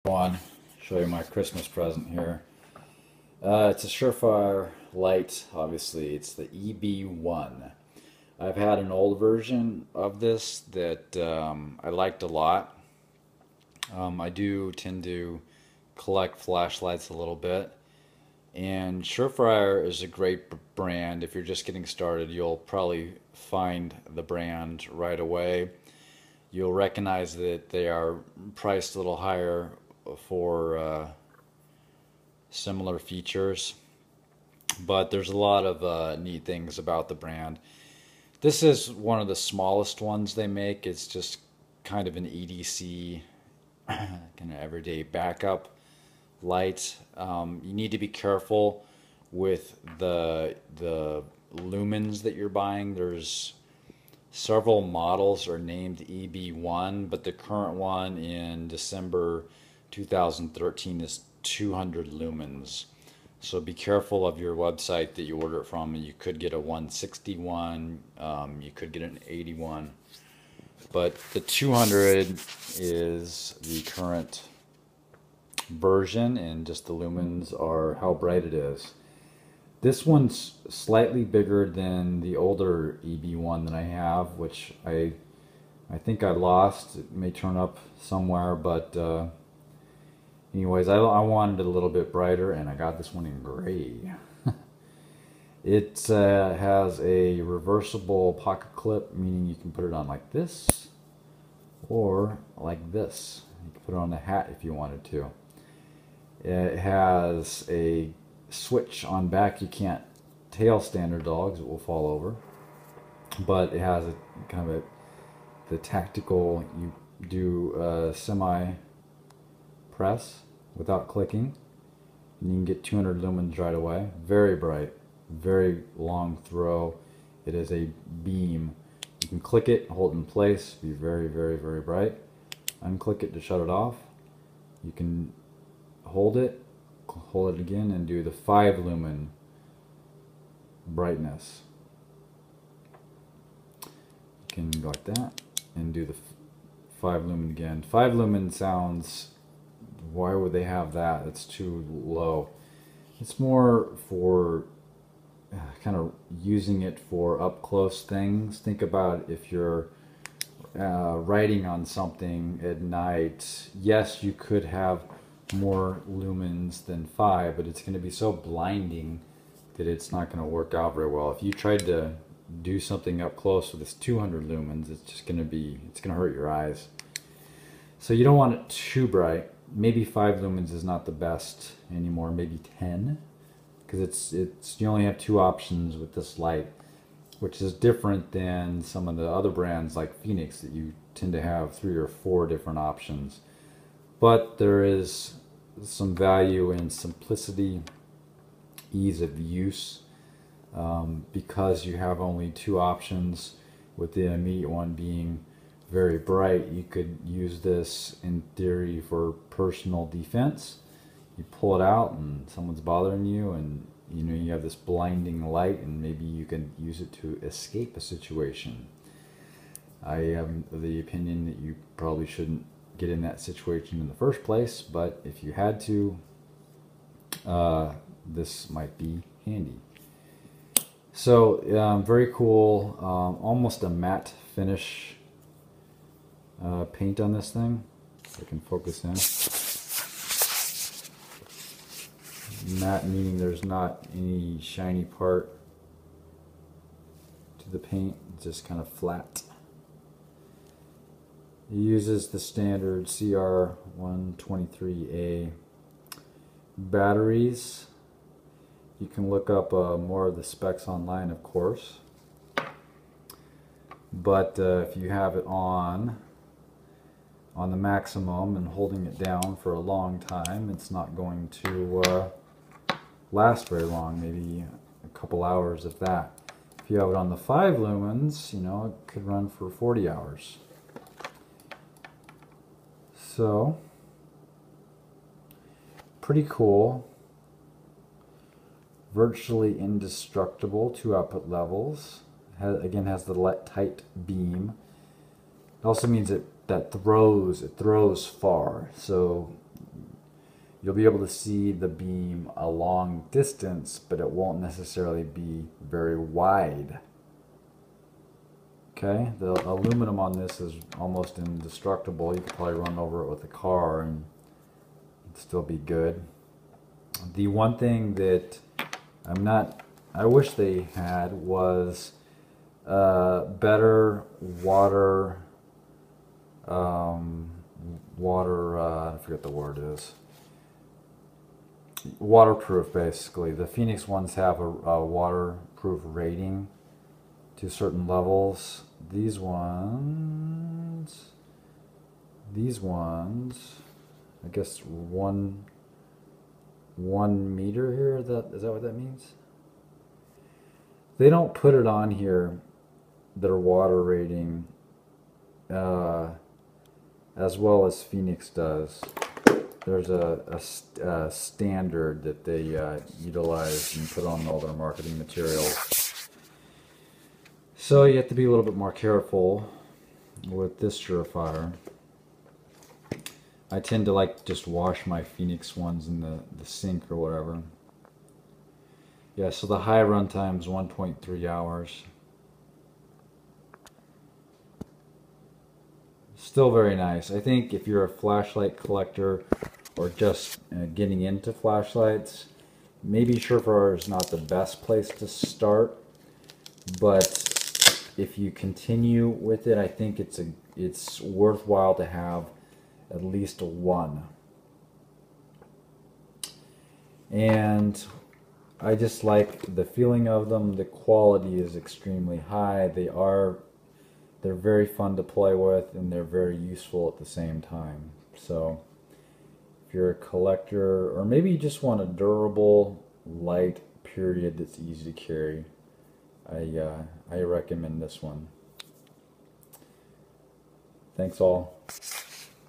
One, show you my Christmas present here. It's a Surefire light, obviously. It's the EB1. I've had an old version of this that I liked a lot. I do tend to collect flashlights a little bit. And Surefire is a great brand. If you're just getting started, you'll probably find the brand right away. You'll recognize that they are priced a little higher for similar features, but there's a lot of neat things about the brand. This is one of the smallest ones they make. It's just kind of an EDC, kind of everyday backup light. You need to be careful with the lumens that you're buying. There's several models are named EB1, but the current one in December 2013 is 200 lumens. So be careful of your website that you order it from. You could get a 161, you could get an 81, but the 200 is the current version, and just the lumens are how bright it is. This one's slightly bigger than the older EB1 that I have, which I think I lost. It may turn up somewhere, but anyways, I wanted it a little bit brighter, and I got this one in gray. It has a reversible pocket clip, meaning you can put it on like this, or like this. You can put it on a hat if you wanted to. It has a switch on back. You can't tail standard dogs, it will fall over, but it has a kind of the tactical, you do a semi press without clicking, and you can get 200 lumens right away. Very bright, very long throw. It is a beam. You can click it, hold it in place, be very bright. Unclick it to shut it off. You can hold it again, and do the 5 lumen brightness. You can go like that and do the 5 lumen again. 5 lumen sounds, why would they have that? It's too low. It's more for kind of using it for up close things. Think about if you're writing on something at night. Yes, you could have more lumens than 5, but it's going to be so blinding that it's not going to work out very well. If you tried to do something up close with this 200 lumens, it's just going to hurt your eyes. So you don't want it too bright. Maybe 5 lumens is not the best anymore, maybe 10, because you only have 2 options with this light, which is different than some of the other brands like Phoenix that you tend to have 3 or 4 different options. But there is some value in simplicity, ease of use, because you have only 2 options, with the immediate one being very bright. You could use this in theory for personal defense. You pull it out and someone's bothering you, and you have this blinding light, and maybe you can use it to escape a situation. I have the opinion that you probably shouldn't get in that situation in the first place, but if you had to, this might be handy. So very cool, almost a matte finish paint on this thing. If I can focus in. Matte meaning there's not any shiny part to the paint, it's just kind of flat. It uses the standard CR123A batteries. You can look up more of the specs online, of course. But if you have it on the maximum and holding it down for a long time, it's not going to last very long, maybe a couple hours if that. If you have it on the 5 lumens, it could run for 40 hours. So, pretty cool. Virtually indestructible, 2 output levels. Again, has the tight beam. It also means that throws far. So you'll be able to see the beam a long distance, but it won't necessarily be very wide. Okay, the aluminum on this is almost indestructible. You could probably run over it with a car and it'd still be good. The one thing that I wish they had was better water, I forget the word is. Waterproof, basically. The Phoenix ones have a waterproof rating to certain levels. These ones, I guess 1 meter here. Is that what that means? They don't put it on here, their water rating, as well as Phoenix does. There's a standard that they utilize and put on all their marketing materials. So you have to be a little bit more careful with this Surefire. I tend to like just wash my Phoenix ones in the sink or whatever. Yeah, so the high run time is 1.3 hours. Still very nice. I think if you're a flashlight collector or just getting into flashlights, maybe Surefire is not the best place to start, but if you continue with it, I think it's worthwhile to have at least one. And I just like the feeling of them. The quality is extremely high. They're very fun to play with, and they're very useful at the same time. So if you're a collector, or maybe you just want a durable, light period that's easy to carry, I recommend this one. Thanks all.